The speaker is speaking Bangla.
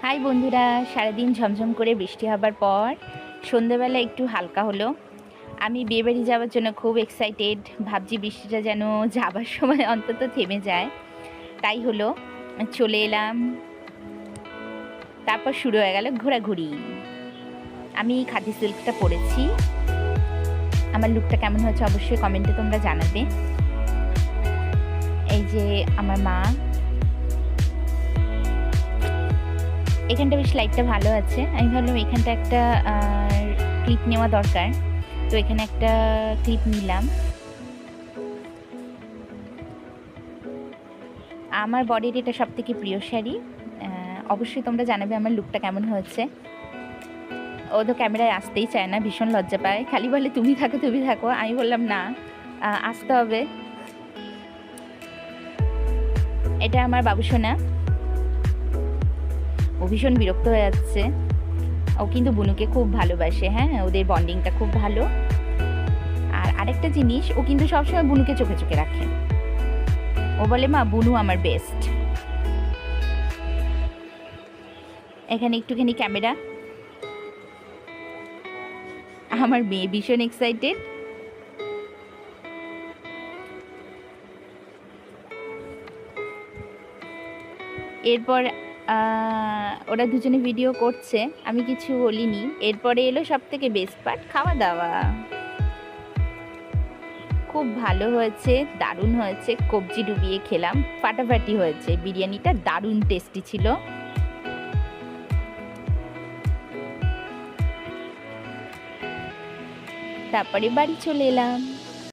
হাই বন্ধুরা, সারাদিন ঝমঝম করে বৃষ্টি হবার পর সন্ধেবেলা একটু হালকা হলো। আমি বিয়েবাড়ি যাওয়ার জন্য খুব এক্সাইটেড, ভাবছি বৃষ্টিটা যেন যাবার সময় অন্তত থেমে যায়। তাই হলো, চলে এলাম। তারপর শুরু হয়ে গেল ঘোরাঘুরি। আমি খাদি সিল্কটা পরেছি। আমার লুকটা কেমন হয়েছে অবশ্যই কমেন্টে তোমরা জানাবে। এই যে আমার মা, এখানটা বেশ লাইটটা ভালো আছে। আমি ভাবলাম এখানটা একটা ক্লিপ নেওয়া দরকার, তো এখানে একটা ক্লিপ নিলাম। আমার বডির এটা সব থেকে প্রিয় শাড়ি। অবশ্যই তোমরা জানাবে আমার লুকটা কেমন হয়েছে। ও তো ক্যামেরায় আসতেই চায় না, ভীষণ লজ্জা পায়, খালি বলে তুমি থাকো তুমি থাকো। আমি বললাম না, আসতে হবে। এটা আমার বাবুসোনা, ও ভীষণ বিরক্ত হয়ে যাচ্ছে। ও কিন্তু বুনুকে খুব ভালোবাসে, হ্যাঁ, ওদের বন্ডিংটা খুব ভালো। আর আরেকটা জিনিস, ও কিন্তু সবসময় বুনুকে চোখে চোখে রাখে। ও বলে মা বুনু আমার বেস্ট। এখানে একটুখানি ক্যামেরা। আমার মেয়ে ভীষণ এক্সাইটেড। এরপর ওরা দুজনে ভিডিও করছে, আমি কিছু বলিনি। এরপরে এলো সব থেকে বেস্ট পার্ট, খাওয়া দাওয়া। খুব ভালো হয়েছে, দারুণ হয়েছে। কবজি ডুবিয়ে খেলাম, ফাটাফাটি হয়েছে। বিরিয়ানিটা দারুণ টেস্টি ছিল। তারপরে বাড়ি চলে এলাম।